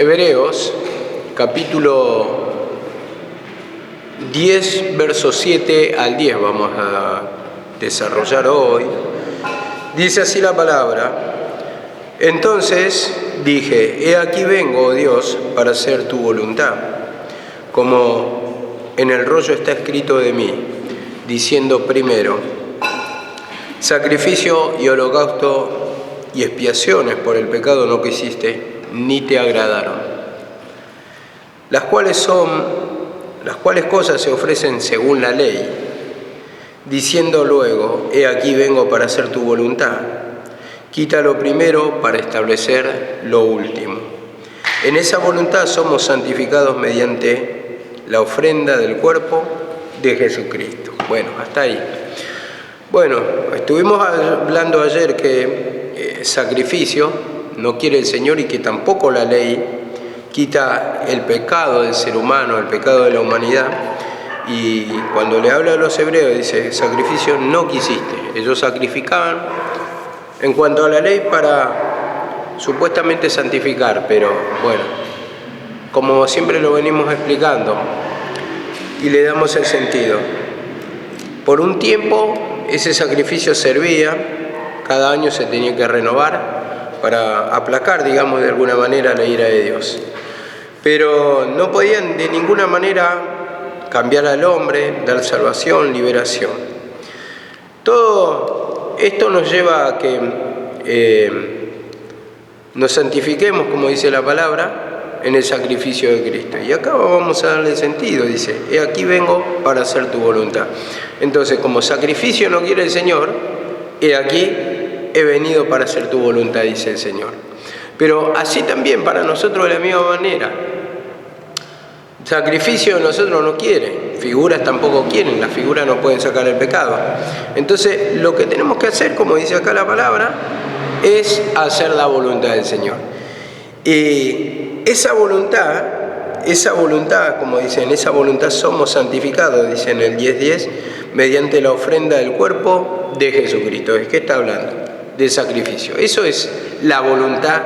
Hebreos, capítulo 10, versos 7 al 10 vamos a desarrollar hoy. Dice así la palabra: Entonces dije, he aquí vengo, oh Dios, para hacer tu voluntad, como en el rollo está escrito de mí, diciendo primero, sacrificio y holocausto y expiaciones por el pecado no quisiste, ni te agradaron. Las cuales cosas se ofrecen según la ley, diciendo luego, he aquí vengo para hacer tu voluntad. Quita lo primero para establecer lo último. En esa voluntad somos santificados mediante la ofrenda del cuerpo de Jesucristo. Bueno, hasta ahí. Bueno, estuvimos hablando ayer que sacrificio no quiere el Señor y que tampoco la ley quita el pecado del ser humano, el pecado de la humanidad. Y cuando le habla a los hebreos dice, sacrificio no quisiste. Ellos sacrificaban en cuanto a la ley para supuestamente santificar, pero bueno, como siempre lo venimos explicando y le damos el sentido. Por un tiempo ese sacrificio servía, cada año se tenía que renovar para aplacar, digamos, de alguna manera la ira de Dios. Pero no podían de ninguna manera cambiar al hombre, dar salvación, liberación. Todo esto nos lleva a que nos santifiquemos, como dice la palabra, en el sacrificio de Cristo. Y acá vamos a darle sentido, dice, he aquí vengo para hacer tu voluntad. Entonces, como sacrificio no quiere el Señor, he aquí he venido para hacer tu voluntad, dice el Señor. Pero así también para nosotros de la misma manera. Sacrificio nosotros no quieren, figuras tampoco quieren, las figuras no pueden sacar el pecado. Entonces, lo que tenemos que hacer, como dice acá la palabra, es hacer la voluntad del Señor. Y esa voluntad, como dicen, esa voluntad somos santificados, dice en el 10:10, mediante la ofrenda del cuerpo de Jesucristo. ¿De qué está hablando? Del sacrificio. Eso es la voluntad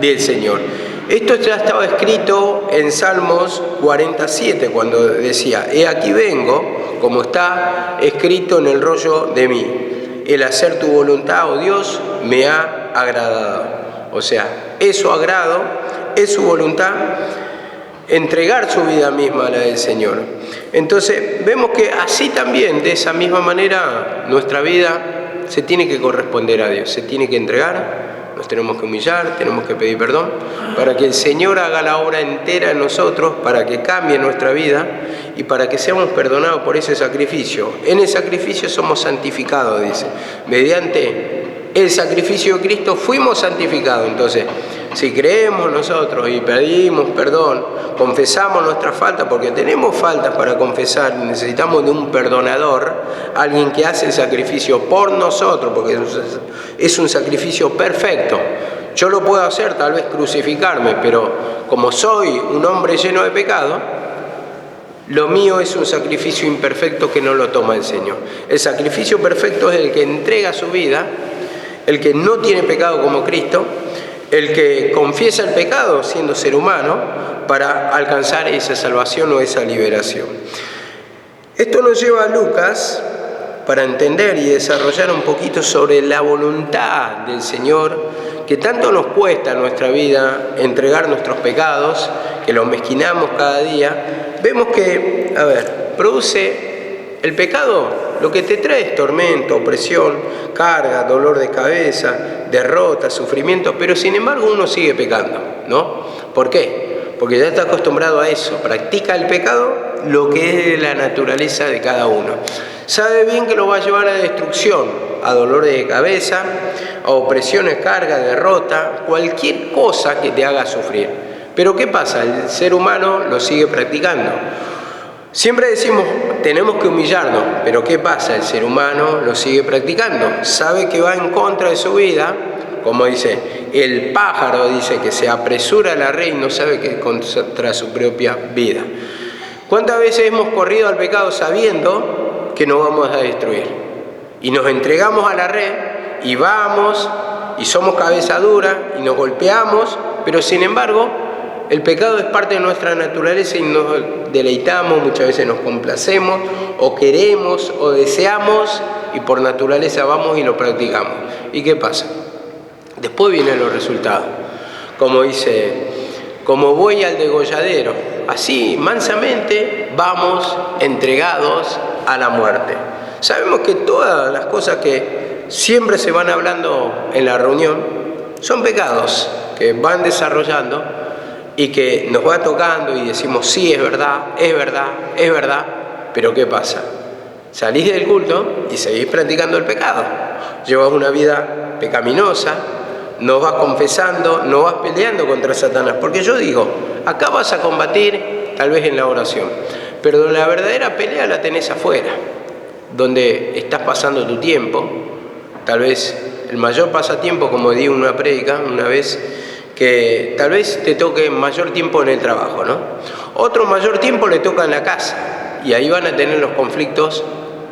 del Señor. Esto ya estaba escrito en Salmos 47, cuando decía, he aquí vengo, como está escrito en el rollo de mí. El hacer tu voluntad, oh Dios, me ha agradado. O sea, es su agrado, es su voluntad, entregar su vida misma a la del Señor. Entonces, vemos que así también, de esa misma manera, nuestra vida se tiene que corresponder a Dios, se tiene que entregar, nos tenemos que humillar, tenemos que pedir perdón, para que el Señor haga la obra entera en nosotros, para que cambie nuestra vida y para que seamos perdonados por ese sacrificio. En el sacrificio somos santificados, dice. Mediante el sacrificio de Cristo fuimos santificados. Entonces, si creemos nosotros y pedimos perdón, confesamos nuestra falta, porque tenemos faltas para confesar, necesitamos de un perdonador, alguien que hace el sacrificio por nosotros, porque es un sacrificio perfecto. Yo lo puedo hacer, tal vez crucificarme, pero como soy un hombre lleno de pecado, lo mío es un sacrificio imperfecto que no lo toma el Señor. El sacrificio perfecto es el que entrega su vida, el que no tiene pecado como Cristo, el que confiesa el pecado siendo ser humano para alcanzar esa salvación o esa liberación. Esto nos lleva a Lucas para entender y desarrollar un poquito sobre la voluntad del Señor, que tanto nos cuesta en nuestra vida entregar nuestros pecados, que los mezquinamos cada día. Vemos que, produce el pecado, lo que te trae es tormento, opresión, carga, dolor de cabeza, derrota, sufrimiento, pero sin embargo uno sigue pecando, ¿no? ¿Por qué? Porque ya está acostumbrado a eso, practica el pecado, lo que es la naturaleza de cada uno. Sabe bien que lo va a llevar a destrucción, a dolor de cabeza, a opresiones, carga, derrota, cualquier cosa que te haga sufrir. Pero ¿qué pasa? El ser humano lo sigue practicando. Siempre decimos, tenemos que humillarnos, pero ¿qué pasa? El ser humano lo sigue practicando, sabe que va en contra de su vida, como dice, el pájaro dice que se apresura a la red y no sabe que es contra su propia vida. ¿Cuántas veces hemos corrido al pecado sabiendo que nos vamos a destruir? Y nos entregamos a la red y vamos y somos cabeza dura y nos golpeamos, pero sin embargo El pecado es parte de nuestra naturaleza y nos deleitamos, muchas veces nos complacemos, o queremos, o deseamos, y por naturaleza vamos y lo practicamos. ¿Y qué pasa? Después vienen los resultados. Como dice, como voy al degolladero, así mansamente vamos entregados a la muerte. Sabemos que todas las cosas que siempre se van hablando en la reunión son pecados que van desarrollando y que nos va tocando y decimos, sí, es verdad, es verdad, es verdad, pero ¿qué pasa? Salís del culto y seguís practicando el pecado. Llevas una vida pecaminosa, no vas confesando, no vas peleando contra Satanás. Porque yo digo, acá vas a combatir tal vez en la oración, pero la verdadera pelea la tenés afuera, donde estás pasando tu tiempo. Tal vez el mayor pasatiempo, como di en una prédica una vez, que tal vez te toque mayor tiempo en el trabajo, ¿no? Otro mayor tiempo le toca en la casa, y ahí van a tener los conflictos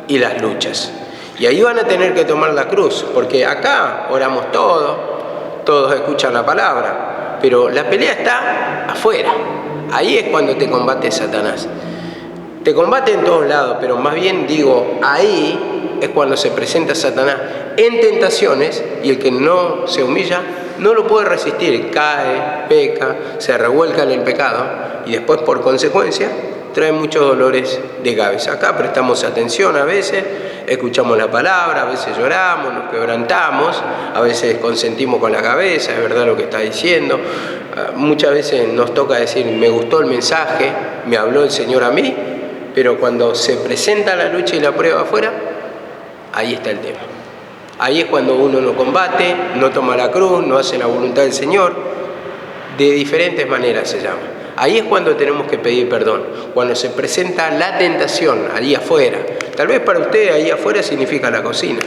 y las luchas. Y ahí van a tener que tomar la cruz, porque acá oramos todos escuchan la palabra, pero la pelea está afuera. Ahí es cuando te combate Satanás. Te combate en todos lados, pero más bien digo, ahí es cuando se presenta Satanás en tentaciones, y el que no se humilla no lo puede resistir, cae, peca, se revuelca en el pecado y después por consecuencia trae muchos dolores de cabeza. Acá prestamos atención a veces, escuchamos la palabra, a veces lloramos, nos quebrantamos, a veces consentimos con la cabeza, es verdad lo que está diciendo. Muchas veces nos toca decir, me gustó el mensaje, me habló el Señor a mí, pero cuando se presenta la lucha y la prueba afuera, ahí está el tema. Ahí es cuando uno no combate, no toma la cruz, no hace la voluntad del Señor. De diferentes maneras se llama. Ahí es cuando tenemos que pedir perdón. Cuando se presenta la tentación ahí afuera. Tal vez para usted ahí afuera significa la cocina.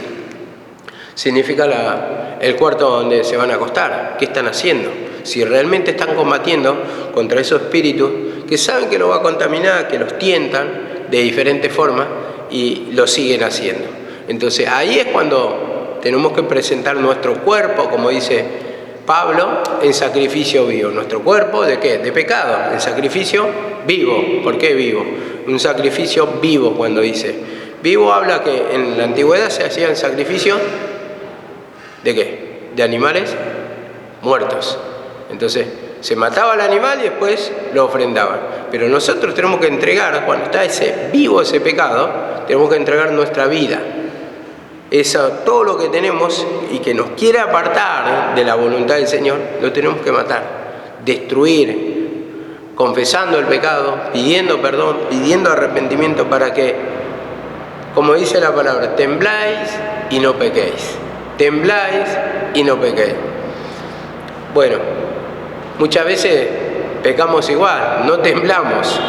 Significa el cuarto donde se van a acostar. ¿Qué están haciendo? Si realmente están combatiendo contra esos espíritus que saben que los va a contaminar, que los tientan de diferentes formas y lo siguen haciendo. Entonces ahí es cuando tenemos que presentar nuestro cuerpo, como dice Pablo, en sacrificio vivo. ¿Nuestro cuerpo de qué? De pecado, en sacrificio vivo. ¿Por qué vivo? Un sacrificio vivo, cuando dice. Vivo habla que en la antigüedad se hacían sacrificios ¿de qué? De animales muertos. Entonces se mataba al animal y después lo ofrendaban. Pero nosotros tenemos que entregar, cuando está ese pecado, tenemos que entregar nuestra vida. Todo lo que tenemos y que nos quiere apartar de la voluntad del Señor, lo tenemos que matar, destruir, confesando el pecado, pidiendo perdón, pidiendo arrepentimiento para que, como dice la palabra, tembláis y no pequéis. Tembláis y no pequéis. Bueno, muchas veces pecamos igual, no temblamos.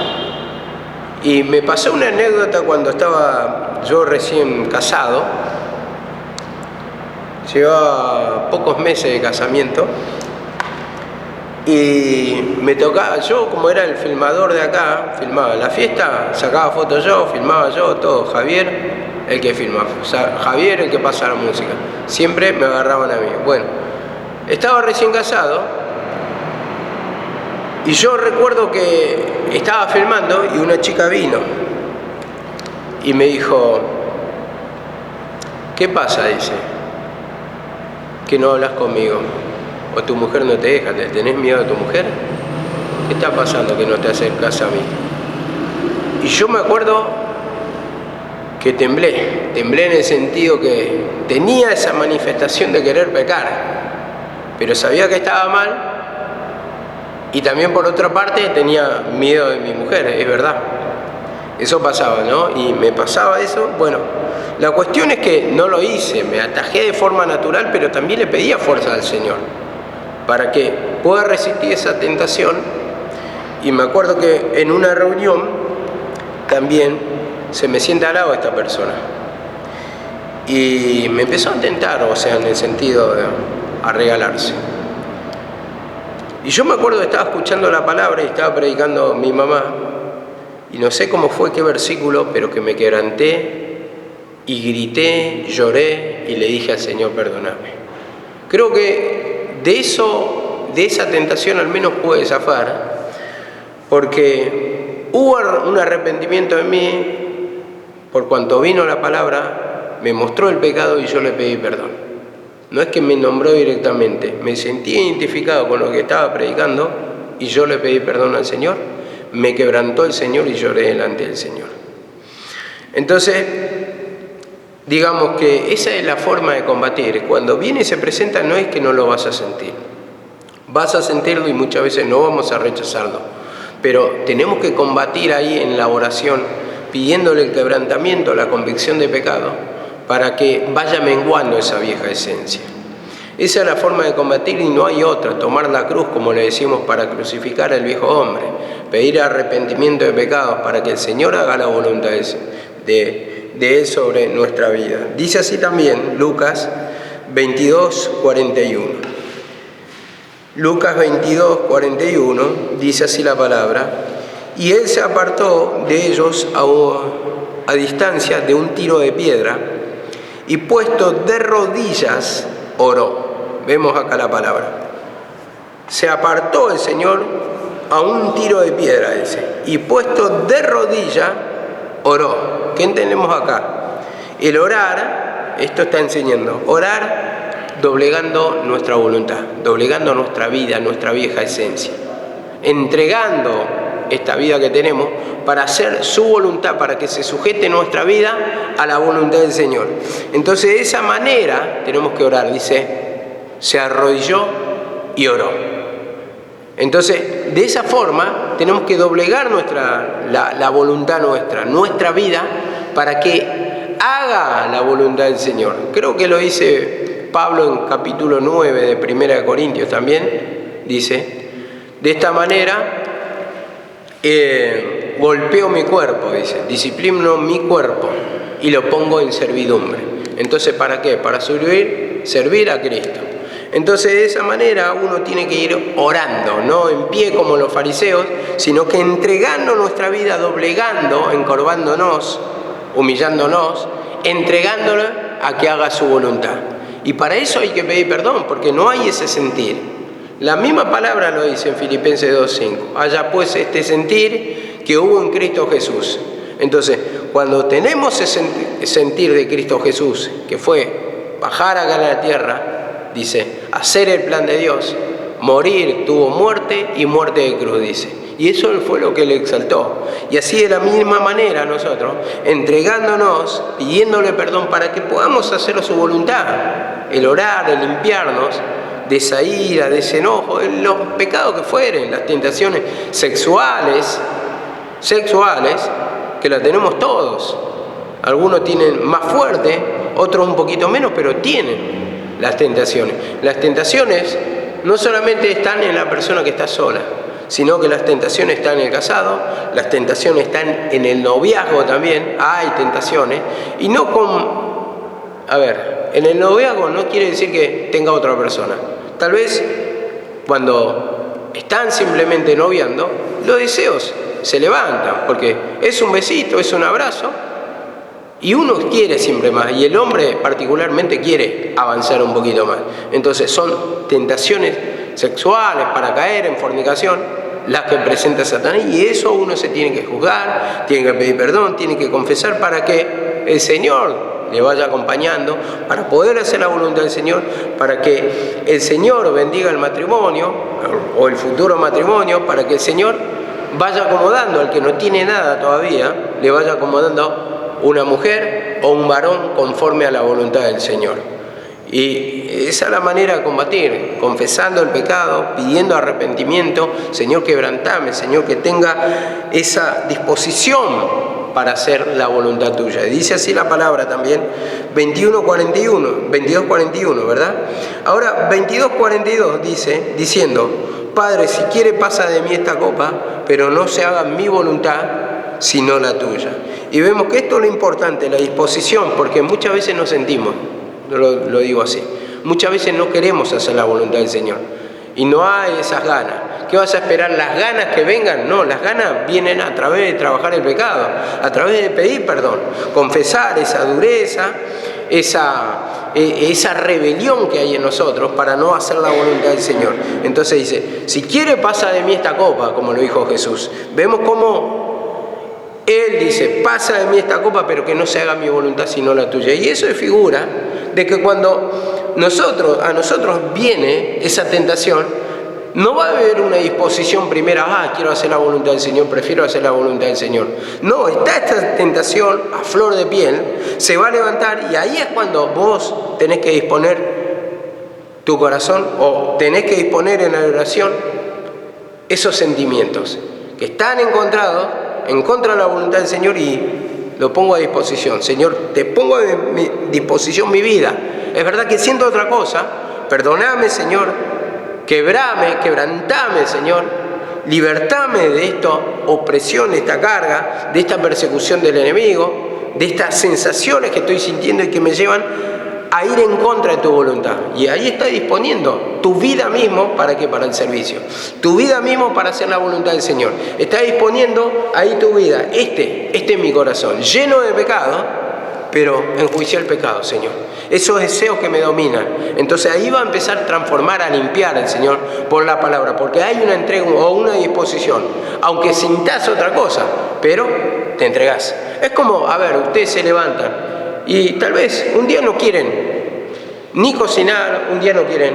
Y me pasó una anécdota cuando estaba yo recién casado. Llevaba pocos meses de casamiento y me tocaba, yo como era el filmador de acá, filmaba la fiesta, sacaba fotos yo, filmaba yo, todo. Javier el que filmaba, o sea, Javier el que pasa la música, siempre me agarraban a mí. Bueno, estaba recién casado y yo recuerdo que estaba filmando y una chica vino y me dijo, ¿qué pasa? Dice, que no hablas conmigo, o tu mujer no te deja, ¿tenés miedo a tu mujer? ¿Qué está pasando que no te acercas a mí? Y yo me acuerdo que temblé en el sentido que tenía esa manifestación de querer pecar, pero sabía que estaba mal y también por otra parte tenía miedo de mi mujer, es verdad. Eso pasaba, ¿no? Y me pasaba eso, bueno, la cuestión es que no lo hice, me atajé de forma natural, pero también le pedía fuerza al Señor para que pueda resistir esa tentación. Y me acuerdo que en una reunión también se me sienta al lado esta persona y me empezó a tentar, o sea, en el sentido de a regalarse. Y yo me acuerdo que estaba escuchando la palabra y estaba predicando mi mamá. Y no sé cómo fue, qué versículo, pero que me quebranté y grité, lloré y le dije al Señor, perdóname. Creo que de esa tentación al menos pude zafar porque hubo un arrepentimiento en mí, por cuanto vino la palabra, me mostró el pecado y yo le pedí perdón. No es que me nombró directamente, me sentí identificado con lo que estaba predicando y yo le pedí perdón al Señor, me quebrantó el Señor y lloré delante del Señor. Entonces, digamos que esa es la forma de combatir. Cuando viene y se presenta, no es que no lo vas a sentir. Vas a sentirlo y muchas veces no vamos a rechazarlo. Pero tenemos que combatir ahí en la oración, pidiéndole el quebrantamiento, la convicción de pecado, para que vaya menguando esa vieja esencia. Esa es la forma de combatir y no hay otra. Tomar la cruz, como le decimos, para crucificar al viejo hombre. Pedir arrepentimiento de pecados para que el Señor haga la voluntad de Él sobre nuestra vida. Dice así también Lucas 22:41. Lucas 22:41 dice así la palabra: y Él se apartó de ellos a distancia de un tiro de piedra y puesto de rodillas oró. Vemos acá la palabra. Se apartó el Señor a un tiro de piedra ese y puesto de rodillas oró. ¿Qué entendemos acá? El orar, esto está enseñando, orar doblegando nuestra voluntad, doblegando nuestra vida, nuestra vieja esencia, entregando esta vida que tenemos para hacer su voluntad, para que se sujete nuestra vida a la voluntad del Señor. Entonces de esa manera tenemos que orar. Dice, se arrodilló y oró. Entonces de esa forma tenemos que doblegar la voluntad nuestra vida, para que haga la voluntad del Señor. Creo que lo dice Pablo en capítulo 9 de 1 Corintios también. Dice, de esta manera golpeo mi cuerpo, dice, disciplino mi cuerpo y lo pongo en servidumbre. Entonces, ¿para qué? Para servir a Cristo. Entonces, de esa manera uno tiene que ir orando, no en pie como los fariseos, sino que entregando nuestra vida, doblegando, encorvándonos, humillándonos, entregándola a que haga su voluntad. Y para eso hay que pedir perdón, porque no hay ese sentir. La misma palabra lo dice en Filipenses 2:5. Haya pues este sentir que hubo en Cristo Jesús. Entonces, cuando tenemos ese sentir de Cristo Jesús, que fue bajar acá a la tierra, dice, hacer el plan de Dios, morir, tuvo muerte y muerte de cruz, dice. Y eso fue lo que le exaltó. Y así de la misma manera nosotros, entregándonos, pidiéndole perdón para que podamos hacer su voluntad, el orar, el limpiarnos de esa ira, de ese enojo, de los pecados que fueren, las tentaciones sexuales, que las tenemos todos. Algunos tienen más fuerte, otros un poquito menos, pero tienen las tentaciones. Las tentaciones no solamente están en la persona que está sola, sino que las tentaciones están en el casado, las tentaciones están en el noviazgo también, hay tentaciones, y no en el noviazgo no quiere decir que tenga otra persona. Tal vez cuando están simplemente noviando, los deseos se levantan, porque es un besito, es un abrazo, y uno quiere siempre más, y el hombre particularmente quiere avanzar un poquito más. Entonces son tentaciones sexuales para caer en fornicación las que presenta Satanás, y eso uno se tiene que juzgar, tiene que pedir perdón, tiene que confesar para que el Señor le vaya acompañando, para poder hacer la voluntad del Señor, para que el Señor bendiga el matrimonio o el futuro matrimonio, para que el Señor vaya acomodando al que no tiene nada todavía, le vaya acomodando una mujer o un varón conforme a la voluntad del Señor. Y esa es la manera de combatir, confesando el pecado, pidiendo arrepentimiento. Señor, quebrantame, Señor, que tenga esa disposición para hacer la voluntad tuya. Y dice así la palabra también, 22:41, ¿verdad? Ahora 22:42 dice, diciendo, Padre, si quiere pasa de mí esta copa, pero no se haga mi voluntad, sino la tuya. Y vemos que esto es lo importante, la disposición, porque muchas veces nos sentimos, lo digo así, muchas veces no queremos hacer la voluntad del Señor, y no hay esas ganas. ¿Qué vas a esperar? ¿Las ganas que vengan? No, las ganas vienen a través de trabajar el pecado, a través de pedir perdón, confesar esa dureza, esa esa rebelión que hay en nosotros para no hacer la voluntad del Señor. Entonces dice, si quiere pasa de mí esta copa, como lo dijo Jesús. Vemos cómo Él dice, pasa de mí esta copa, pero que no se haga mi voluntad sino la tuya. Y eso es figura de que cuando a nosotros viene esa tentación, no va a haber una disposición primera, quiero hacer la voluntad del Señor, prefiero hacer la voluntad del Señor. No, está esta tentación a flor de piel, se va a levantar y ahí es cuando vos tenés que disponer tu corazón o tenés que disponer en la oración esos sentimientos que están encontrados en contra de la voluntad del Señor y lo pongo a disposición. Señor, te pongo a disposición mi vida. Es verdad que siento otra cosa, perdoname, Señor. Quebrantame, Señor, libertame de esta opresión, de esta carga, de esta persecución del enemigo, de estas sensaciones que estoy sintiendo y que me llevan a ir en contra de tu voluntad. Y ahí está disponiendo tu vida mismo, ¿para qué? Para el servicio. Tu vida mismo para hacer la voluntad del Señor. Está disponiendo ahí tu vida. Este es mi corazón, lleno de pecado, pero enjuicié el pecado, Señor. Esos deseos que me dominan. Entonces ahí va a empezar a transformar, a limpiar el Señor por la palabra, porque hay una entrega o una disposición, aunque sintás otra cosa, pero te entregás. Es como, ustedes se levantan y tal vez un día no quieren ni cocinar, un día no quieren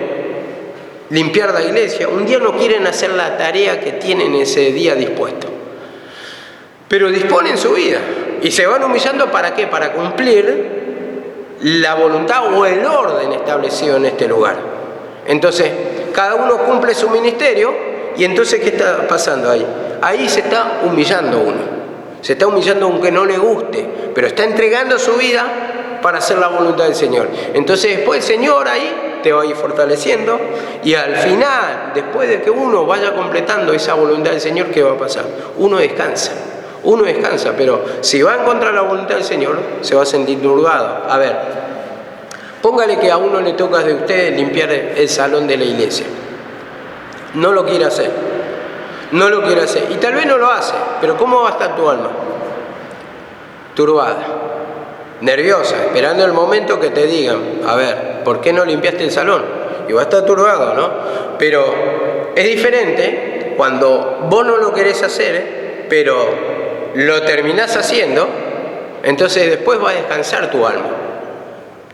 limpiar la iglesia, un día no quieren hacer la tarea que tienen ese día dispuesto, pero disponen su vida y se van humillando. ¿Para qué? Para cumplir la voluntad o el orden establecido en este lugar. Entonces, cada uno cumple su ministerio y entonces, ¿qué está pasando ahí? Ahí se está humillando uno. Se está humillando aunque no le guste, pero está entregando su vida para hacer la voluntad del Señor. Entonces, después el Señor ahí te va a ir fortaleciendo y al final, después de que uno vaya completando esa voluntad del Señor, ¿qué va a pasar? Uno descansa, pero si va en contra de la voluntad del Señor, se va a sentir turbado. Póngale que a uno le toca de usted limpiar el salón de la iglesia. No lo quiere hacer. Y tal vez no lo hace, pero ¿cómo va a estar tu alma? Turbada, nerviosa, esperando el momento que te digan, ¿por qué no limpiaste el salón? Y va a estar turbado, ¿no? Pero es diferente cuando vos no lo querés hacer, pero lo terminás haciendo, entonces después va a descansar tu alma.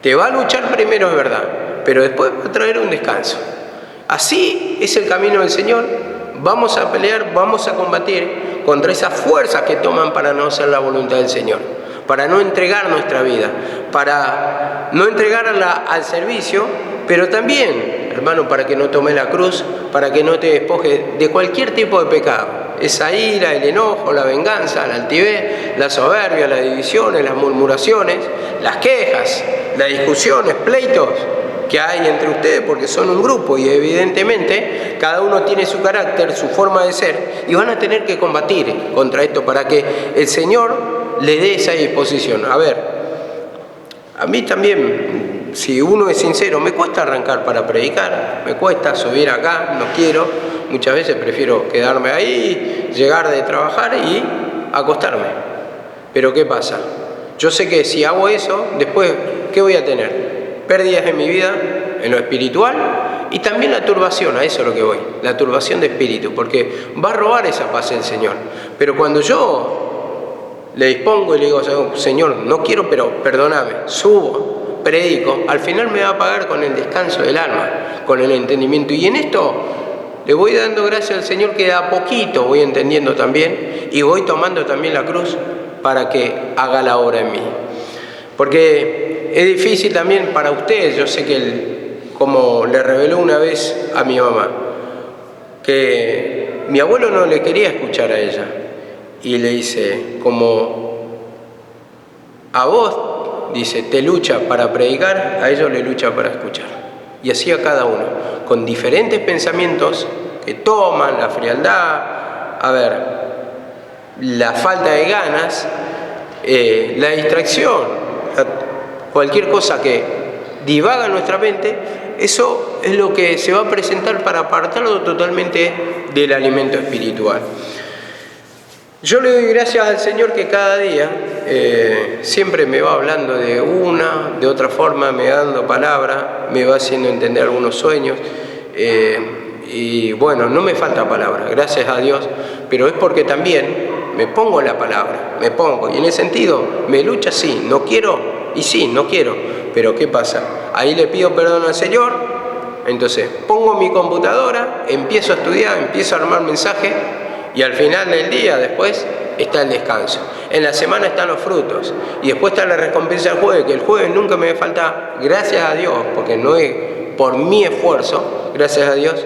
Te va a luchar primero, es verdad, pero después va a traer un descanso. Así es el camino del Señor. Vamos a pelear, vamos a combatir contra esas fuerzas que toman para no hacer la voluntad del Señor, para no entregar nuestra vida, para no entregarla al servicio, pero también, hermano, para que no tomes la cruz, para que no te despojes de cualquier tipo de pecado. Esa ira, el enojo, la venganza, la altivez, la soberbia, las divisiones, las murmuraciones, las quejas, las discusiones, pleitos que hay entre ustedes, porque son un grupo y evidentemente cada uno tiene su carácter, su forma de ser, y van a tener que combatir contra esto para que el Señor le dé esa disposición. A mí también, si uno es sincero, me cuesta arrancar para predicar, me cuesta subir acá, no quiero, muchas veces prefiero quedarme ahí, llegar de trabajar y acostarme. Pero ¿qué pasa? Yo sé que si hago eso, después, ¿qué voy a tener? Pérdidas en mi vida, en lo espiritual, y también la turbación, a eso es lo que voy, la turbación de espíritu, porque va a robar esa paz el Señor. Pero cuando yo le dispongo y le digo, Señor, no quiero, pero perdóname, subo, predico, al final me va a pagar con el descanso del alma, con el entendimiento. Y en esto le voy dando gracias al Señor que de a poquito voy entendiendo también y voy tomando también la cruz para que haga la obra en mí. Porque es difícil también para ustedes, yo sé que como le reveló una vez a mi mamá, que mi abuelo no le quería escuchar a ella. Y le dice, como a vos, dice, te lucha para predicar, a ellos le lucha para escuchar. Y así a cada uno, con diferentes pensamientos que toman, la frialdad, la falta de ganas, la distracción, cualquier cosa que divaga en nuestra mente, eso es lo que se va a presentar para apartarlo totalmente del alimento espiritual. Yo le doy gracias al Señor que cada día siempre me va hablando de otra forma, me va dando palabra, me va haciendo entender algunos sueños. Y bueno, no me falta palabra, gracias a Dios, pero es porque también me pongo la palabra, y en ese sentido me lucha, sí, no quiero, y sí, no quiero, pero ¿qué pasa? Ahí le pido perdón al Señor, entonces pongo mi computadora, empiezo a estudiar, empiezo a armar mensaje, y al final del día, después, está el descanso. En la semana están los frutos, y después está la recompensa del jueves, que el jueves nunca me falta, gracias a Dios, porque no es por mi esfuerzo, gracias a Dios,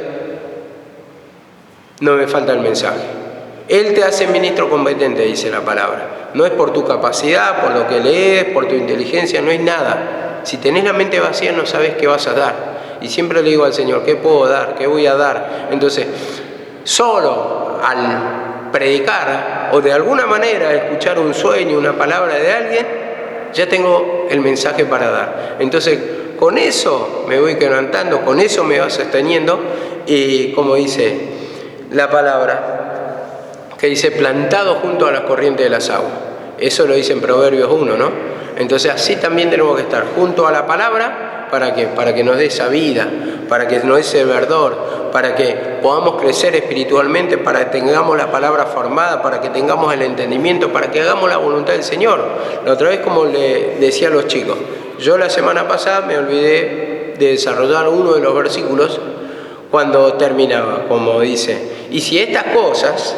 no me falta el mensaje. Él te hace ministro competente, dice la palabra. No es por tu capacidad, por lo que lees, por tu inteligencia, no es nada. Si tenés la mente vacía no sabés qué vas a dar. Y siempre le digo al Señor, ¿qué puedo dar? ¿Qué voy a dar? Entonces, solo al predicar o de alguna manera escuchar un sueño, una palabra de alguien, ya tengo el mensaje para dar. Entonces, con eso me voy quebrantando, con eso me va sosteniendo y como dice la palabra, que dice plantado junto a las corrientes de las aguas. Eso lo dice en Proverbios 1, ¿no? Entonces así también tenemos que estar junto a la palabra, ¿para qué? Para que nos dé esa vida, para que nos dé ese verdor, para que podamos crecer espiritualmente, para que tengamos la palabra formada, para que tengamos el entendimiento, para que hagamos la voluntad del Señor. La otra vez, como le decía a los chicos, yo la semana pasada me olvidé de desarrollar uno de los versículos cuando terminaba, como dice, y si estas cosas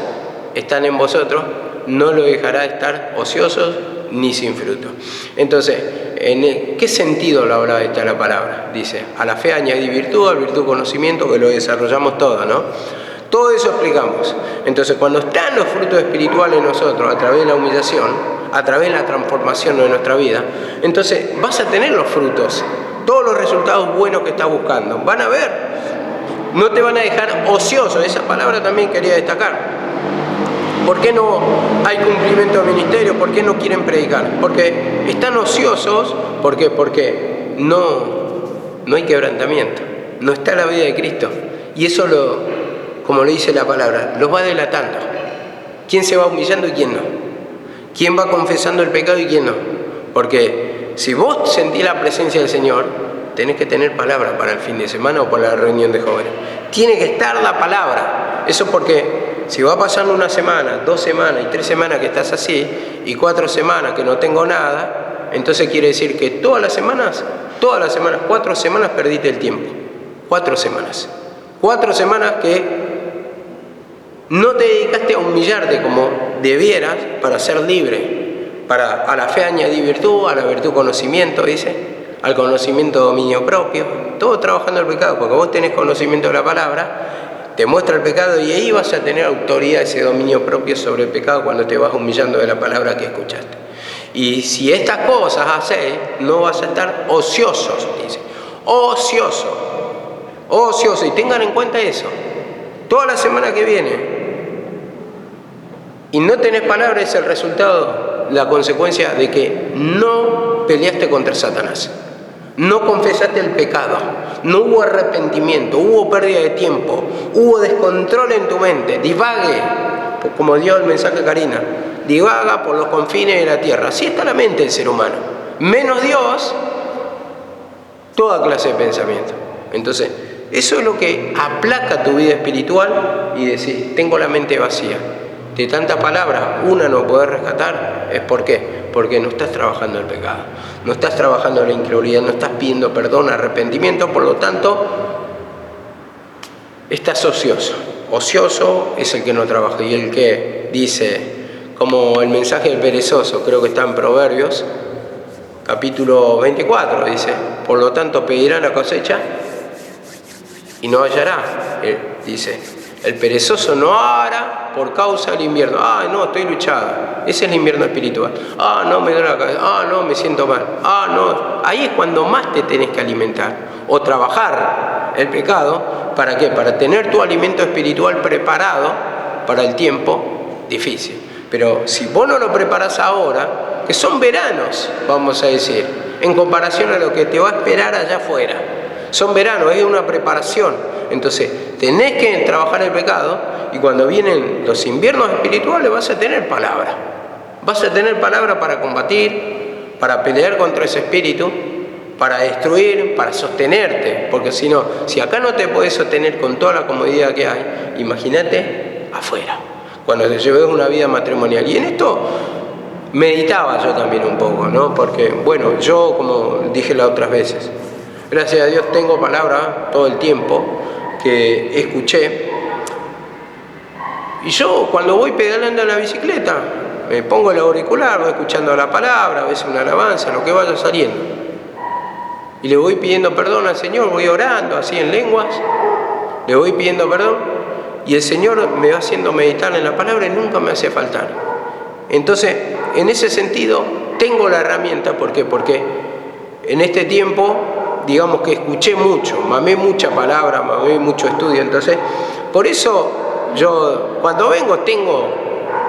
están en vosotros, no lo dejará estar ociosos ni sin fruto. Entonces, ¿en qué sentido lo habla esta la palabra? Dice, a la fe añadí virtud, a virtud conocimiento, que lo desarrollamos todo, ¿no? Todo eso explicamos. Entonces, cuando están los frutos espirituales en nosotros, a través de la humillación, a través de la transformación de nuestra vida, entonces vas a tener los frutos, todos los resultados buenos que estás buscando. Van a ver. No te van a dejar ocioso, esa palabra también quería destacar. ¿Por qué no hay cumplimiento de ministerio? ¿Por qué no quieren predicar? Porque están ociosos, ¿por qué? Porque no hay quebrantamiento, no está la vida de Cristo. Y eso, como le dice la palabra, los va delatando. ¿Quién se va humillando y quién no? ¿Quién va confesando el pecado y quién no? Porque si vos sentís la presencia del Señor, tenés que tener palabra para el fin de semana o para la reunión de jóvenes. Tiene que estar la palabra. Eso porque si va pasando una semana, 2 semanas y 3 semanas que estás así, y 4 semanas que no tengo nada, entonces quiere decir que todas las semanas, 4 semanas perdiste el tiempo. 4 semanas. 4 semanas que no te dedicaste a humillarte como debieras para ser libre. A la fe añadí virtud, a la virtud conocimiento, dice. Al conocimiento dominio propio, todo trabajando el pecado, porque vos tenés conocimiento de la palabra, te muestra el pecado y ahí vas a tener autoridad, ese dominio propio sobre el pecado cuando te vas humillando de la palabra que escuchaste. Y si estas cosas hacéis, no vas a estar ociosos, dice, ocioso, y tengan en cuenta eso, toda la semana que viene, y no tenés palabra es el resultado, la consecuencia de que no peleaste contra Satanás. No confesaste el pecado, no hubo arrepentimiento, hubo pérdida de tiempo, hubo descontrol en tu mente, divague, como dio el mensaje Karina, divaga por los confines de la tierra. Así está la mente del ser humano. Menos Dios, toda clase de pensamiento. Entonces, eso es lo que aplaca tu vida espiritual y decís, tengo la mente vacía. De tanta palabra, una no poder rescatar, ¿es por qué? Porque no estás trabajando el pecado, no estás trabajando la incredulidad, no estás pidiendo perdón, arrepentimiento, por lo tanto, estás ocioso. Ocioso es el que no trabaja y el que dice, como el mensaje del perezoso, creo que está en Proverbios, capítulo 24, dice, por lo tanto pedirá la cosecha y no hallará, dice. El perezoso no hará por causa del invierno. No, estoy luchado. Ese es el invierno espiritual. No, me duele la cabeza. No, me siento mal. No. Ahí es cuando más te tenés que alimentar. O trabajar el pecado. ¿Para qué? Para tener tu alimento espiritual preparado para el tiempo difícil. Pero si vos no lo preparás ahora, que son veranos, vamos a decir, en comparación a lo que te va a esperar allá afuera. Son veranos, es una preparación. Entonces, tenés que trabajar el pecado y cuando vienen los inviernos espirituales vas a tener palabra. Vas a tener palabra para combatir, para pelear contra ese espíritu, para destruir, para sostenerte, porque si no, si acá no te puedes sostener con toda la comodidad que hay, imagínate afuera, cuando te lleves una vida matrimonial. Y en esto meditaba yo también un poco, ¿no? Porque, bueno, yo, como dije las otras veces, gracias a Dios tengo palabra todo el tiempo que escuché. Y yo, cuando voy pedaleando en la bicicleta, me pongo el auricular, voy escuchando la palabra, a veces una alabanza, lo que vaya saliendo. Y le voy pidiendo perdón al Señor, voy orando así en lenguas, le voy pidiendo perdón, y el Señor me va haciendo meditar en la palabra y nunca me hace faltar. Entonces, en ese sentido, tengo la herramienta. ¿Por qué? Porque en este tiempo, digamos que escuché mucho, mamé mucha palabra, mamé mucho estudio. Entonces, por eso yo cuando vengo tengo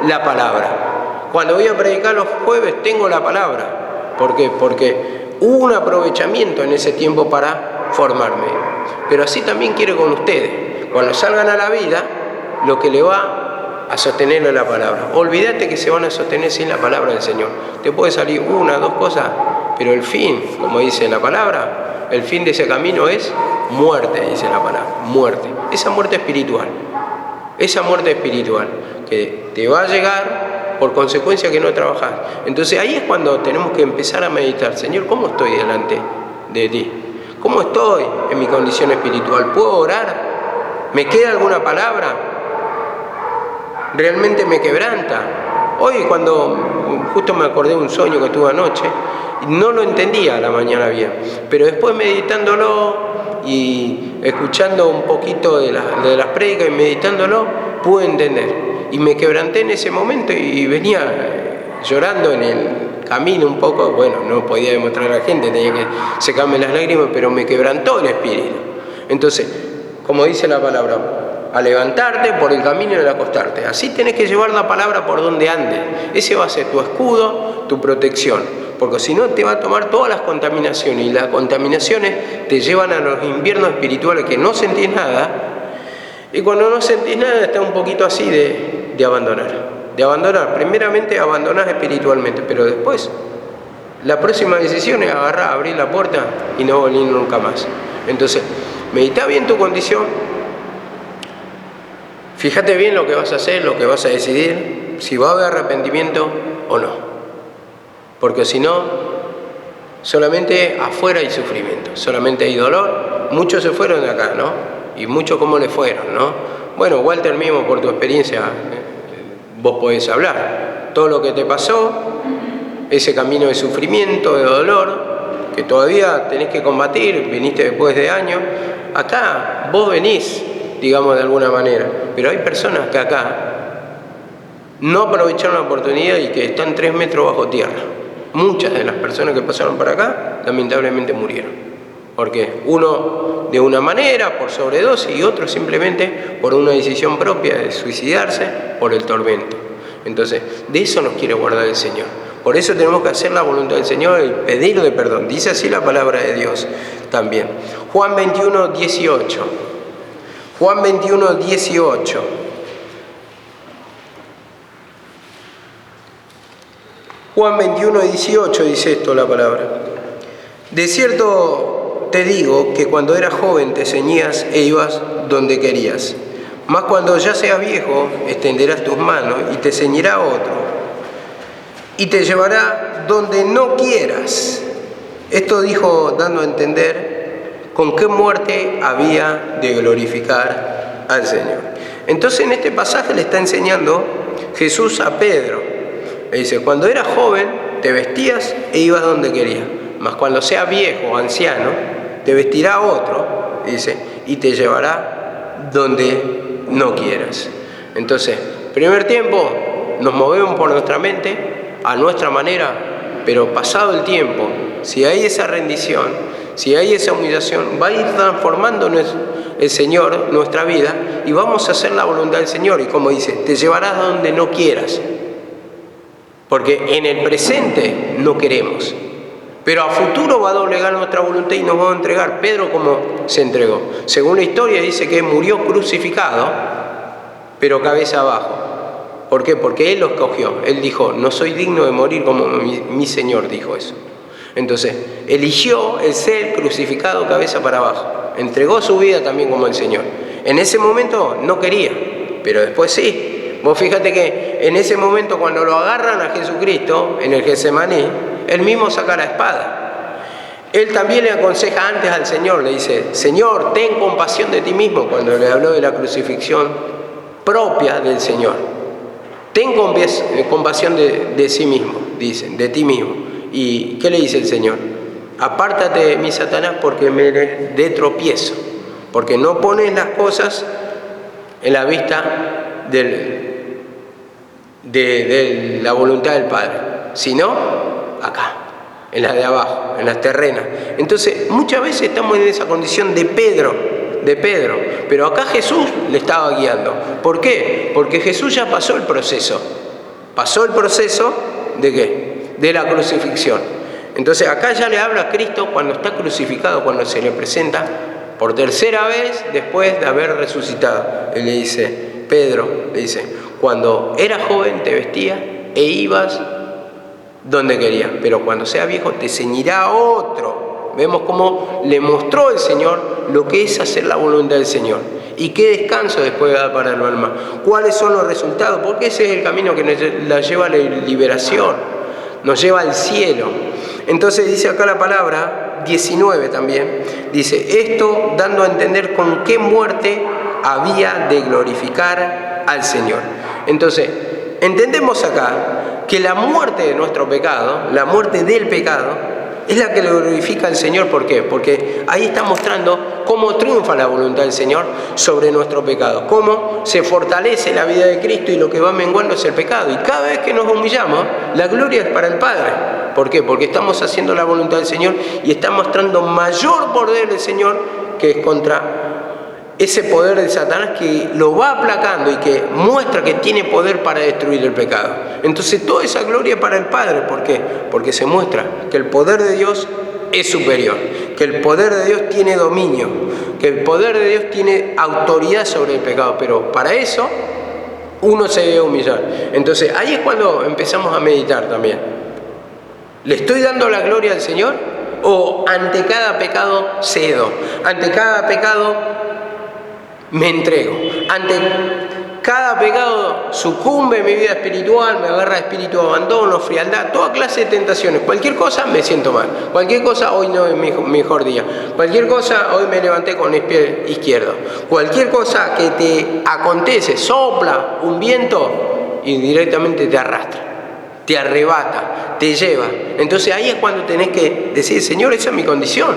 la palabra. Cuando voy a predicar los jueves tengo la palabra. ¿Por qué? Porque hubo un aprovechamiento en ese tiempo para formarme. Pero así también quiero con ustedes. Cuando salgan a la vida, lo que le va a sostener es la palabra. Olvídate que se van a sostener sin la palabra del Señor. Te puede salir una, dos cosas, pero el fin, como dice la palabra, el fin de ese camino es muerte, dice la palabra, muerte. Esa muerte espiritual, que te va a llegar por consecuencia que no trabajas. Entonces ahí es cuando tenemos que empezar a meditar. Señor, ¿cómo estoy delante de ti? ¿Cómo estoy en mi condición espiritual? ¿Puedo orar? ¿Me queda alguna palabra? ¿Realmente me quebranta? Hoy cuando justo me acordé de un sueño que tuve anoche, no lo entendía a la mañana bien, pero después meditándolo y escuchando un poquito de las prédicas y meditándolo, pude entender. Y me quebranté en ese momento y venía llorando en el camino un poco. Bueno, no podía demostrar a la gente, tenía que secarme las lágrimas, pero me quebrantó el espíritu. Entonces, como dice la palabra, a levantarte por el camino y al acostarte. Así tenés que llevar la palabra por donde andes. Ese va a ser tu escudo, tu protección. Porque si no te va a tomar todas las contaminaciones. Y las contaminaciones te llevan a los inviernos espirituales que no sentís nada. Y cuando no sentís nada está un poquito así de abandonar. De abandonar. Primeramente abandonás espiritualmente. Pero después la próxima decisión es agarrar, abrir la puerta y no volver nunca más. Entonces, medita bien tu condición. Fíjate bien lo que vas a hacer, lo que vas a decidir, si va a haber arrepentimiento o no. Porque si no, solamente afuera hay sufrimiento, solamente hay dolor. Muchos se fueron de acá, ¿no? Y muchos cómo le fueron, ¿no? Bueno, Walter mismo, por tu experiencia, vos podés hablar. Todo lo que te pasó, ese camino de sufrimiento, de dolor, que todavía tenés que combatir, viniste después de años. Acá vos venís, digamos de alguna manera, pero hay personas que acá no aprovecharon la oportunidad y que están 3 metros bajo tierra. Muchas de las personas que pasaron por acá lamentablemente murieron, porque uno de una manera por sobredosis y otro simplemente por una decisión propia de suicidarse por el tormento. Entonces de eso nos quiere guardar el Señor. Por eso tenemos que hacer la voluntad del Señor y pedirle perdón. Dice así la palabra de Dios también. Juan 21, 18. Juan 21, 18. Juan 21, 18 dice esto la palabra. De cierto te digo que cuando eras joven te ceñías e ibas donde querías. Mas cuando ya seas viejo, extenderás tus manos y te ceñirá otro. Y te llevará donde no quieras. Esto dijo dando a entender con qué muerte había de glorificar al Señor. Entonces en este pasaje le está enseñando Jesús a Pedro. Le dice, cuando eras joven te vestías e ibas donde querías. Mas cuando seas viejo o anciano, te vestirá otro, dice, y te llevará donde no quieras. Entonces, primer tiempo, nos movemos por nuestra mente, a nuestra manera, pero pasado el tiempo, si hay esa rendición, si hay esa humillación, va a ir transformando el Señor nuestra vida y vamos a hacer la voluntad del Señor. Y como dice, te llevarás donde no quieras, porque en el presente no queremos, pero a futuro va a doblegar nuestra voluntad y nos va a entregar. Pedro, como se entregó, según la historia dice que murió crucificado pero cabeza abajo. ¿Por qué? Porque Él lo escogió. Él dijo, no soy digno de morir como mi Señor dijo eso. Entonces, eligió el ser crucificado cabeza para abajo. Entregó su vida también como el Señor. En ese momento no quería, pero después sí. Vos fíjate que en ese momento cuando lo agarran a Jesucristo en el Getsemaní, Él mismo saca la espada. Él también le aconseja antes al Señor, le dice, Señor, ten compasión de ti mismo, cuando le habló de la crucifixión propia del Señor. Ten compasión de sí mismo, dicen, de ti mismo. ¿Y qué le dice el Señor? Apártate de mí, Satanás, porque me eres de tropiezo, porque no pones las cosas en la vista de la voluntad del Padre, sino acá, en las de abajo, en las terrenas. Entonces, muchas veces estamos en esa condición de Pedro, pero acá Jesús le estaba guiando. ¿Por qué? Porque Jesús ya pasó el proceso. ¿Pasó el proceso de qué? De la crucifixión. Entonces, acá ya le habla a Cristo cuando está crucificado, cuando se le presenta por tercera vez después de haber resucitado. Él le dice, Pedro, le dice, cuando eras joven te vestías e ibas donde querías, pero cuando seas viejo te ceñirá otro. Vemos cómo le mostró el Señor lo que es hacer la voluntad del Señor. Y qué descanso después da para el alma. ¿Cuáles son los resultados? Porque ese es el camino que nos lleva a la liberación, nos lleva al cielo. Entonces dice acá la palabra 19 también, dice, esto dando a entender con qué muerte había de glorificar al Señor. Entonces, entendemos acá que la muerte de nuestro pecado, la muerte del pecado, es la que le glorifica al Señor. ¿Por qué? Porque ahí está mostrando cómo triunfa la voluntad del Señor sobre nuestro pecado, cómo se fortalece la vida de Cristo y lo que va menguando es el pecado. Y cada vez que nos humillamos, la gloria es para el Padre. ¿Por qué? Porque estamos haciendo la voluntad del Señor y está mostrando mayor poder del Señor que es contra ese poder de Satanás que lo va aplacando y que muestra que tiene poder para destruir el pecado. Entonces toda esa gloria para el Padre. ¿Por qué? Porque se muestra que el poder de Dios es superior, que el poder de Dios tiene dominio, que el poder de Dios tiene autoridad sobre el pecado. Pero para eso uno se debe humillar. Entonces ahí es cuando empezamos a meditar también. ¿Le estoy dando la gloria al Señor? ¿O ante cada pecado cedo? Ante cada pecado me entrego. Ante cada pecado sucumbe mi vida espiritual, me agarra espíritu de abandono, frialdad, toda clase de tentaciones. Cualquier cosa me siento mal. Cualquier cosa hoy no es mi mejor día. Cualquier cosa hoy me levanté con el pie izquierdo. Cualquier cosa que te acontece, sopla un viento y directamente te arrastra, te arrebata, te lleva. Entonces ahí es cuando tenés que decir, Señor, esa es mi condición.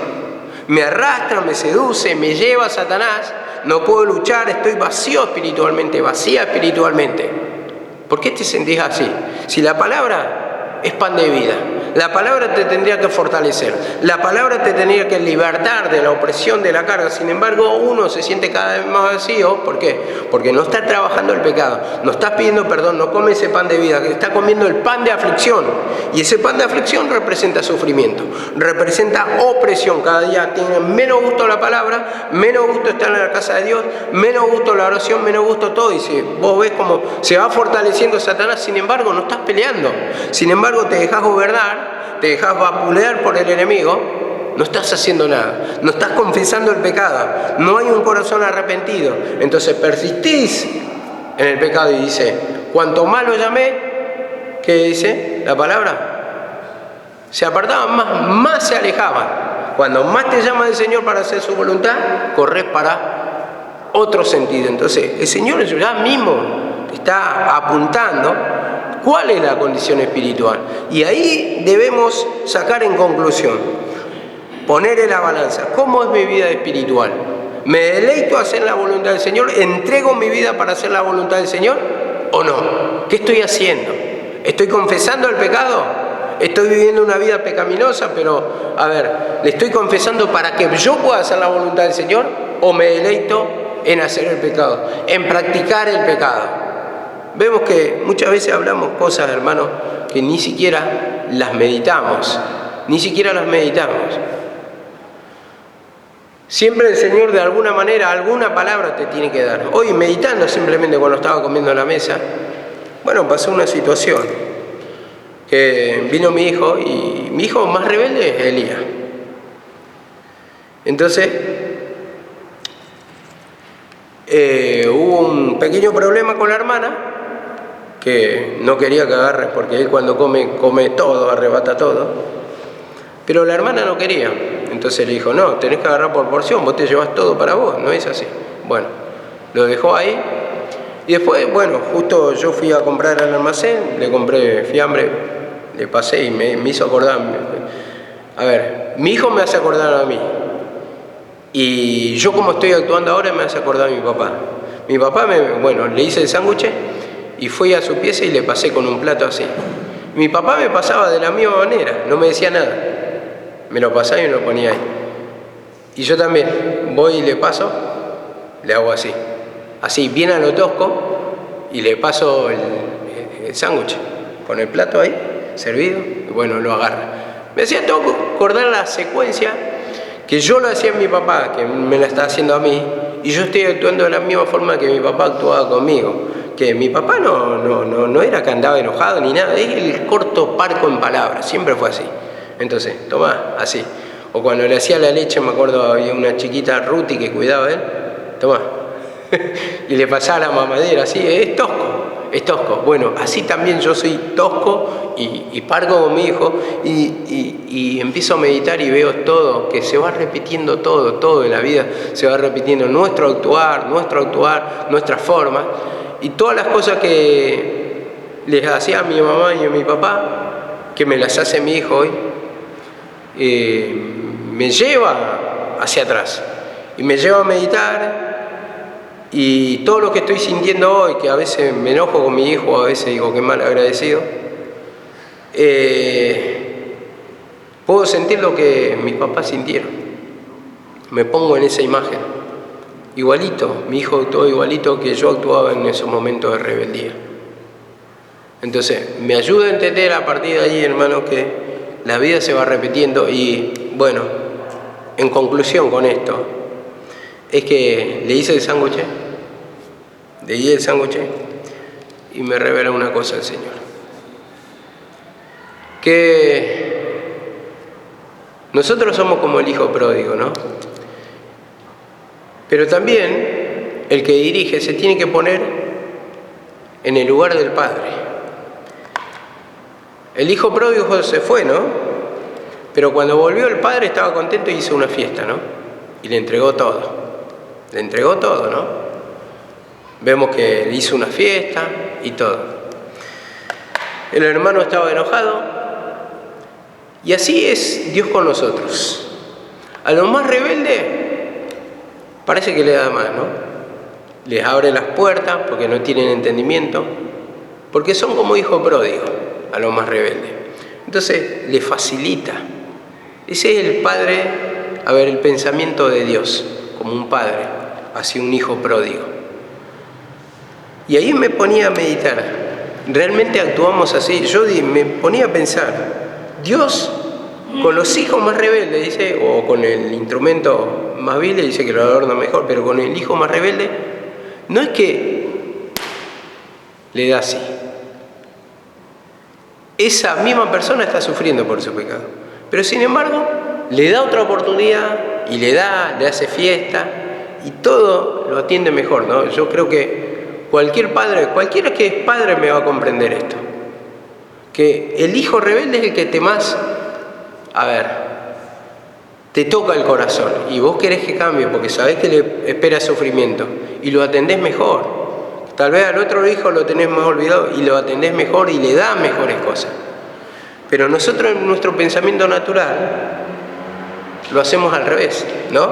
Me arrastra, me seduce, me lleva a Satanás. No puedo luchar, estoy vacío espiritualmente, vacía espiritualmente. ¿Por qué te sentís así? Si la palabra es pan de vida, la palabra te tendría que fortalecer, la palabra te tendría que libertar de la opresión de la carga. Sin embargo, uno se siente cada vez más vacío. ¿Por qué? Porque no está trabajando el pecado, no estás pidiendo perdón, no come ese pan de vida, que está comiendo el pan de aflicción. Y ese pan de aflicción representa sufrimiento, representa opresión. Cada día tiene menos gusto la palabra, menos gusto estar en la casa de Dios, menos gusto la oración, menos gusto todo. Y si vos ves cómo se va fortaleciendo Satanás, sin embargo no estás peleando, sin embargo te dejás gobernar, te dejas vapulear por el enemigo, no estás haciendo nada, no estás confesando el pecado, no hay un corazón arrepentido. Entonces persistís en el pecado y dice, cuanto más lo llamé, ¿qué dice la palabra? Se apartaban más se alejaban. Cuando más te llama el Señor para hacer su voluntad, corres para otro sentido. Entonces el Señor ya mismo te está apuntando cuál es la condición espiritual. Y ahí debemos sacar en conclusión, poner en la balanza, ¿cómo es mi vida espiritual? ¿Me deleito a hacer la voluntad del Señor? ¿Entrego mi vida para hacer la voluntad del Señor o no? ¿Qué estoy haciendo? ¿Estoy confesando el pecado? ¿Estoy viviendo una vida pecaminosa? Pero, a ver, ¿le estoy confesando para que yo pueda hacer la voluntad del Señor? ¿O me deleito en hacer el pecado, en practicar el pecado? Vemos que muchas veces hablamos cosas, hermanos, que ni siquiera las meditamos. Ni siquiera las meditamos. Siempre el Señor de alguna manera, alguna palabra te tiene que dar. Hoy meditando simplemente cuando estaba comiendo en la mesa, bueno, pasó una situación, que vino mi hijo, y mi hijo más rebelde es Elías. Entonces, hubo un pequeño problema con la hermana, que no quería que agarre, porque él cuando come todo, arrebata todo. Pero la hermana no quería. Entonces le dijo, no, tenés que agarrar por porción, vos te llevas todo para vos, no es así. Bueno, lo dejó ahí. Y después, bueno, justo yo fui a comprar al almacén, le compré fiambre, le pasé y me hizo acordar. A ver, mi hijo me hace acordar a mí. Y yo como estoy actuando ahora me hace acordar a mi papá. Mi papá, le hice el sándwich y fui a su pieza y le pasé con un plato así. Mi papá me pasaba de la misma manera, no me decía nada. Me lo pasaba y me lo ponía ahí. Y yo también voy y le paso, le hago así. Así, bien a lo tosco, y le paso el sándwich con el plato ahí, servido, y bueno, lo agarra. Me hacía todo acordar la secuencia que yo lo hacía en mi papá, que me la está haciendo a mí, y yo estoy actuando de la misma forma que mi papá actuaba conmigo. Que mi papá no era que andaba enojado ni nada, es el corto parco en palabras, siempre fue así. Entonces, tomá, así. O cuando le hacía la leche, me acuerdo, había una chiquita, Ruti, que cuidaba de él, tomá. Y le pasaba la mamadera, así, es tosco. Bueno, así también yo soy tosco y parco con mi hijo y empiezo a meditar y veo todo, que se va repitiendo todo en la vida, se va repitiendo nuestro actuar, nuestra forma, y todas las cosas que les hacía a mi mamá y a mi papá, que me las hace mi hijo hoy, me lleva hacia atrás y me lleva a meditar. Y todo lo que estoy sintiendo hoy, que a veces me enojo con mi hijo, a veces digo que mal agradecido, puedo sentir lo que mis papás sintieron. Me pongo en esa imagen. Igualito, mi hijo actuó igualito que yo actuaba en esos momentos de rebeldía. Entonces, me ayuda a entender a partir de ahí, hermano, que la vida se va repitiendo. Y bueno, en conclusión con esto, es que le hice el sándwich, y me revela una cosa el Señor. Que nosotros somos como el hijo pródigo, ¿no? Pero también el que dirige se tiene que poner en el lugar del padre. El hijo pródigo se fue, ¿no? Pero cuando volvió el padre estaba contento y hizo una fiesta, ¿no? Y le entregó todo. ¿no? Vemos que le hizo una fiesta y todo. El hermano estaba enojado. Y así es Dios con nosotros. A los más rebeldes parece que le da más, ¿no? Les abre las puertas porque no tienen entendimiento, porque son como hijos pródigos a los más rebeldes. Entonces les facilita. Ese es el padre, el pensamiento de Dios, como un padre hacia un hijo pródigo. Y ahí me ponía a meditar. ¿Realmente actuamos así? Yo me ponía a pensar, Dios con los hijos más rebeldes, dice, o con el instrumento más vil, dice que lo adorna mejor, pero con el hijo más rebelde, no es que le da así. Esa misma persona está sufriendo por su pecado. Pero sin embargo, le da otra oportunidad y le hace fiesta y todo lo atiende mejor, ¿no? Yo creo que cualquiera que es padre me va a comprender esto. Que el hijo rebelde es el que te toca el corazón y vos querés que cambie porque sabés que le espera sufrimiento y lo atendés mejor. Tal vez al otro hijo lo tenés más olvidado y lo atendés mejor y le das mejores cosas. Pero nosotros en nuestro pensamiento natural lo hacemos al revés, ¿no?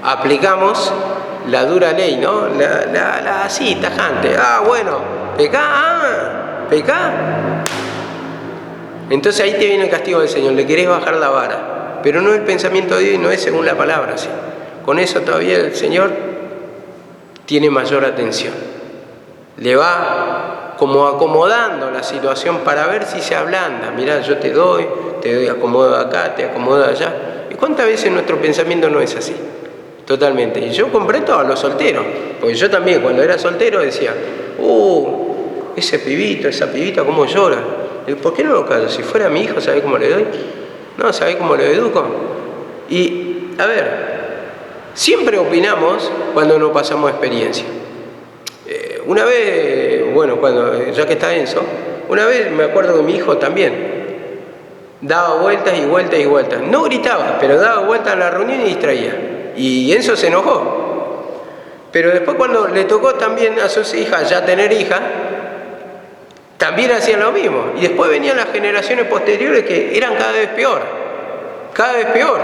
Aplicamos la dura ley, ¿no? Así, tajante. Pecá. Entonces ahí te viene el castigo del Señor, le querés bajar la vara. Pero no es el pensamiento de Dios y no es según la palabra, ¿sí? Con eso todavía el Señor tiene mayor atención. Le va como acomodando la situación para ver si se ablanda. Mirá, yo te doy acomodo acá, te acomodo allá. ¿Y cuántas veces nuestro pensamiento no es así? Totalmente. Y yo comprendo a los solteros, porque yo también cuando era soltero decía, ese pibito, esa pibita, cómo llora. Digo, ¿por qué no lo callo? Si fuera mi hijo, ¿sabés cómo le doy? No, ¿sabés cómo lo educo? Y, a ver, siempre opinamos cuando no pasamos experiencia. Una vez, bueno, ya que está Enzo, una vez me acuerdo que mi hijo también daba vueltas y vueltas y vueltas. No gritaba, pero daba vueltas en la reunión y distraía. Y Enzo se enojó. Pero después cuando le tocó también a sus hijas ya tener hija, también hacían lo mismo. Y después venían las generaciones posteriores que eran cada vez peor. Cada vez peor.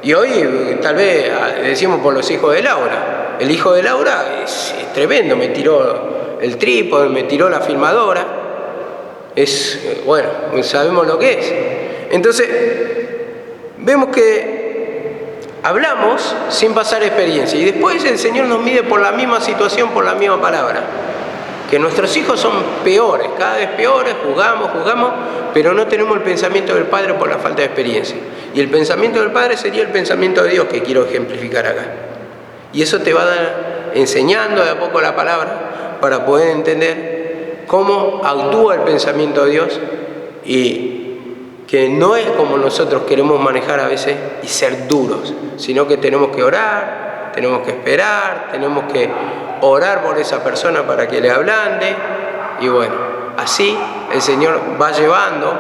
Y hoy tal vez decimos por los hijos de Laura. El hijo de Laura es tremendo. Me tiró el trípode, me tiró la filmadora. Bueno, sabemos lo que es. Entonces, vemos que hablamos sin pasar experiencia. Y después el Señor nos mide por la misma situación, por la misma palabra. Que nuestros hijos son peores, cada vez peores, jugamos, pero no tenemos el pensamiento del Padre por la falta de experiencia. Y el pensamiento del Padre sería el pensamiento de Dios que quiero ejemplificar acá. Y eso te va a dar enseñando de a poco la palabra para poder entender cómo actúa el pensamiento de Dios y que no es como nosotros queremos manejar a veces y ser duros, sino que tenemos que orar, tenemos que esperar, tenemos que orar por esa persona para que le ablande y bueno, así el Señor va llevando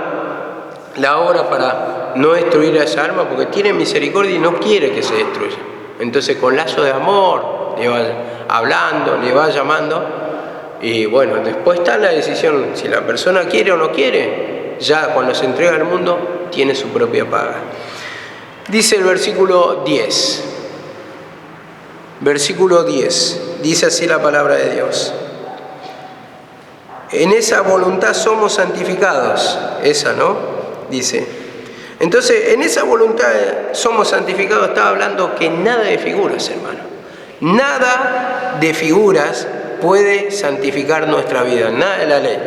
la obra para no destruir a esa alma porque tiene misericordia y no quiere que se destruya. Entonces con lazo de amor le va hablando, le va llamando y bueno, después está la decisión, si la persona quiere o no quiere, ya cuando se entrega al mundo tiene su propia paga. Dice el versículo 10. Versículo 10, dice así la palabra de Dios. En esa voluntad somos santificados, esa, ¿no? Dice. Entonces, en esa voluntad somos santificados, estaba hablando que nada de figuras, hermano. Nada de figuras puede santificar nuestra vida, nada de la ley.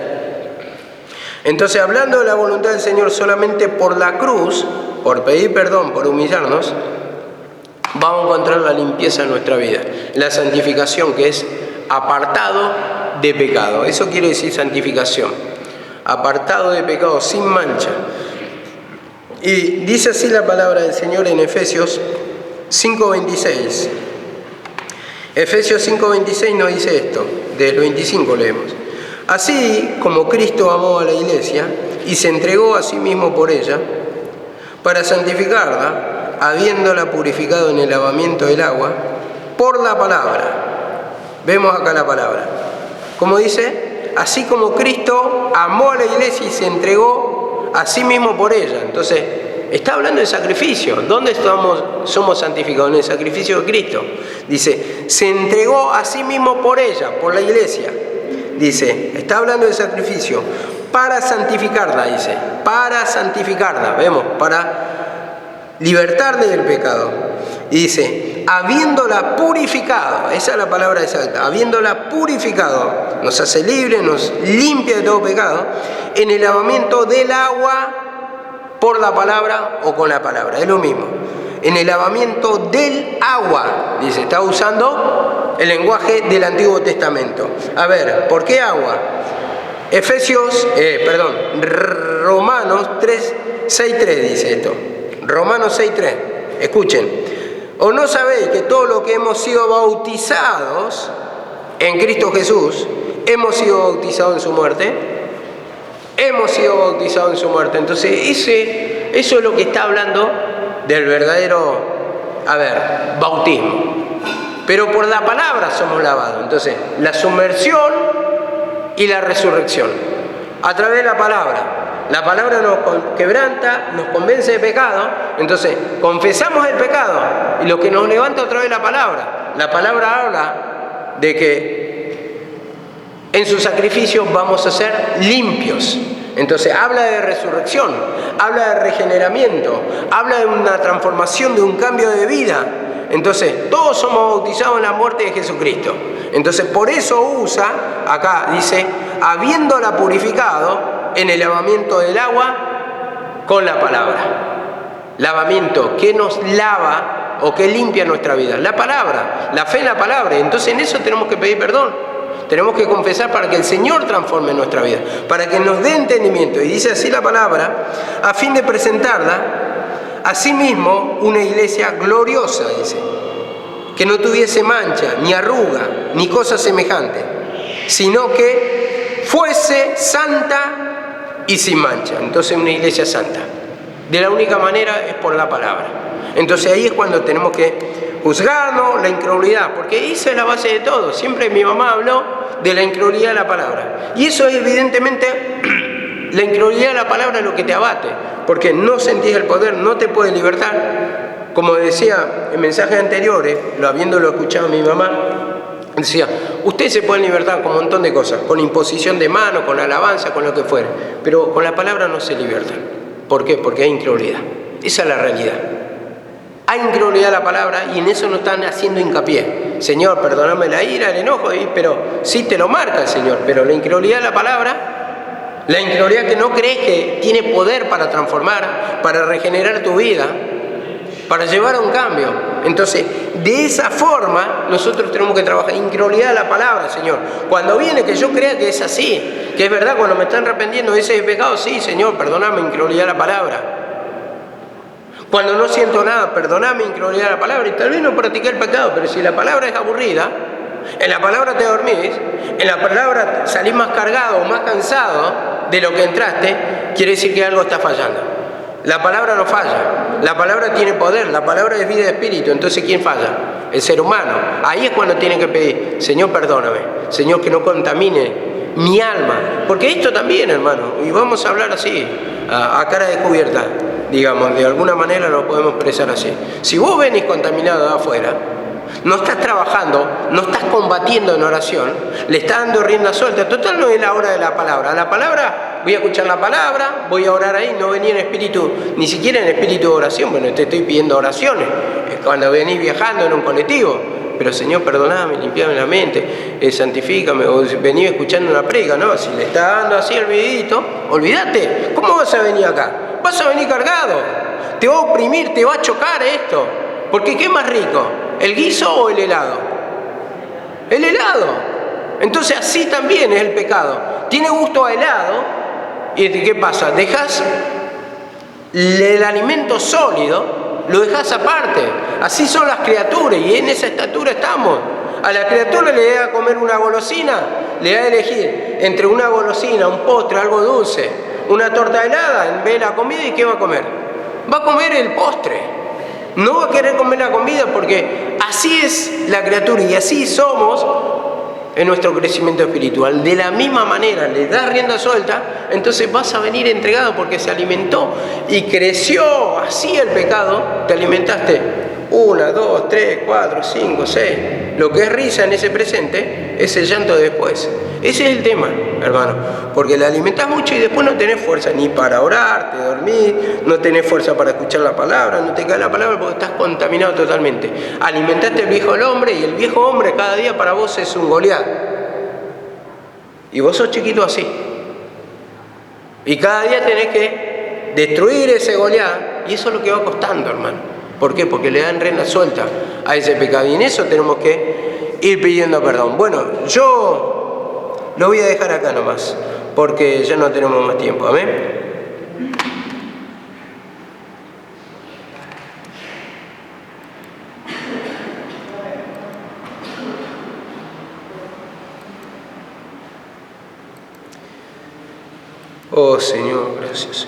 Entonces, hablando de la voluntad del Señor solamente por la cruz, por pedir perdón, por humillarnos, vamos a encontrar la limpieza en nuestra vida, la santificación que es apartado de pecado. Eso quiere decir santificación, apartado de pecado, sin mancha. Y dice así la palabra del Señor en Efesios 5:26. Efesios 5:26 nos dice esto, del 25 leemos. Así como Cristo amó a la iglesia y se entregó a sí mismo por ella, para santificarla, habiéndola purificado en el lavamiento del agua, por la palabra. Vemos acá la palabra. Como dice, así como Cristo amó a la iglesia y se entregó a sí mismo por ella. Entonces, está hablando de sacrificio. ¿Dónde somos santificados? En el sacrificio de Cristo. Dice, se entregó a sí mismo por ella, por la iglesia. Dice, está hablando de sacrificio para santificarla, dice, para santificarla. Vemos, para libertarle del pecado. Y dice, habiéndola purificado, esa es la palabra exacta, habiéndola purificado, nos hace libre, nos limpia de todo pecado, en el lavamiento del agua por la palabra o con la palabra, es lo mismo. En el lavamiento del agua, dice, está usando el lenguaje del Antiguo Testamento. A ver, ¿por qué agua? Romanos 6:3 dice esto. Romanos 6:3, escuchen. ¿O no sabéis que todo lo que hemos sido bautizados en Cristo Jesús, hemos sido bautizados en su muerte? Hemos sido bautizados en su muerte. Entonces, eso es lo que está hablando del verdadero, bautismo. Pero por la palabra somos lavados. Entonces, la sumersión y la resurrección. A través de la palabra. La palabra nos quebranta, nos convence de pecado, entonces confesamos el pecado y lo que nos levanta otra vez la palabra. La palabra habla de que en su sacrificio vamos a ser limpios. Entonces habla de resurrección, habla de regeneramiento, habla de una transformación, de un cambio de vida. Entonces todos somos bautizados en la muerte de Jesucristo. Entonces por eso usa, acá dice, habiéndola purificado, en el lavamiento del agua con la palabra. lavamiento, ¿qué nos lava o qué limpia nuestra vida? La palabra, la fe en la palabra. Entonces en eso tenemos que pedir perdón. Tenemos que confesar para que el Señor transforme nuestra vida, para que nos dé entendimiento. Y dice así la palabra, a fin de presentarla a sí mismo una iglesia gloriosa, dice, que no tuviese mancha, ni arruga, ni cosa semejante, sino que fuese santa y sin mancha. Entonces una iglesia santa. De la única manera es por la palabra. Entonces ahí es cuando tenemos que juzgarnos la incredulidad, porque esa es la base de todo. Siempre mi mamá habló de la incredulidad de la palabra. Y eso es evidentemente, la incredulidad de la palabra es lo que te abate, porque no sentís el poder, no te puede libertar. Como decía en mensajes anteriores, habiéndolo escuchado mi mamá, decía, usted se puede libertar con un montón de cosas, con imposición de mano, con alabanza, con lo que fuera, pero con la palabra no se liberta. ¿Por qué? Porque hay incredulidad. Esa es la realidad. Hay incredulidad a la palabra y en eso no están haciendo hincapié. Señor, perdóname la ira, el enojo, pero sí te lo marca el Señor. Pero la incredulidad a la palabra, la incredulidad que no crees que tiene poder para transformar, para regenerar tu vida, para llevar a un cambio. Entonces, de esa forma, nosotros tenemos que trabajar. Incredulidad a la palabra, Señor. Cuando viene que yo crea que es así, que es verdad, cuando me están arrepintiendo de ese pecado, sí, Señor, perdóname, incredulidad a la palabra. Cuando no siento nada, perdóname, incredulidad a la palabra. Y tal vez no practiqué el pecado, pero si la palabra es aburrida, en la palabra te dormís, en la palabra salís más cargado o más cansado de lo que entraste, quiere decir que algo está fallando. La palabra no falla, la palabra tiene poder, la palabra es vida y espíritu. Entonces, ¿quién falla? El ser humano. Ahí es cuando tiene que pedir, Señor, perdóname, Señor, que no contamine mi alma. Porque esto también, hermano, y vamos a hablar así, a cara descubierta, digamos, de alguna manera lo podemos expresar así. Si vos venís contaminado de afuera, no estás trabajando, no estás combatiendo en oración, le estás dando rienda suelta. Total, no es la hora de la palabra. La palabra, voy a escuchar la palabra, voy a orar ahí, no venía en espíritu, ni siquiera en espíritu de oración. Bueno, te estoy pidiendo oraciones. Es cuando venís viajando en un colectivo. Pero Señor, perdoname, limpiame la mente, santifícame, o venís escuchando una prega, ¿no? Si le estás dando así el vidito, olvídate. ¿Cómo vas a venir acá? Vas a venir cargado. Te va a oprimir, te va a chocar esto. Porque ¿qué es más rico? ¿El guiso o el helado? El helado. Entonces así también es el pecado. Tiene gusto a helado. ¿Y qué pasa? Dejas el alimento sólido, lo dejas aparte. Así son las criaturas y en esa estatura estamos. A la criatura le da a comer una golosina, le da a elegir entre una golosina, un postre, algo dulce, una torta helada en vez de la comida. ¿Y qué va a comer? Va a comer el postre. No va a querer comer la comida porque así es la criatura y así somos en nuestro crecimiento espiritual. De la misma manera, le das rienda suelta, entonces vas a venir entregado porque se alimentó y creció así el pecado. Te alimentaste 1, 2, 3, 4, 5, 6. Lo que es risa en ese presente es el llanto de después. Ese es el tema, hermano, porque le alimentás mucho y después no tenés fuerza ni para orar, te dormís, no tenés fuerza para escuchar la palabra, no te cae la palabra porque estás contaminado totalmente. Alimentaste el viejo hombre y el viejo hombre cada día para vos es un Goliat. Y vos sos chiquito así. Y cada día tenés que destruir ese Goliat y eso es lo que va costando, hermano. ¿Por qué? Porque le dan rienda suelta a ese pecado y en eso tenemos que ir pidiendo perdón. Bueno, yo lo voy a dejar acá nomás, porque ya no tenemos más tiempo. Amén. Oh Señor, gracias.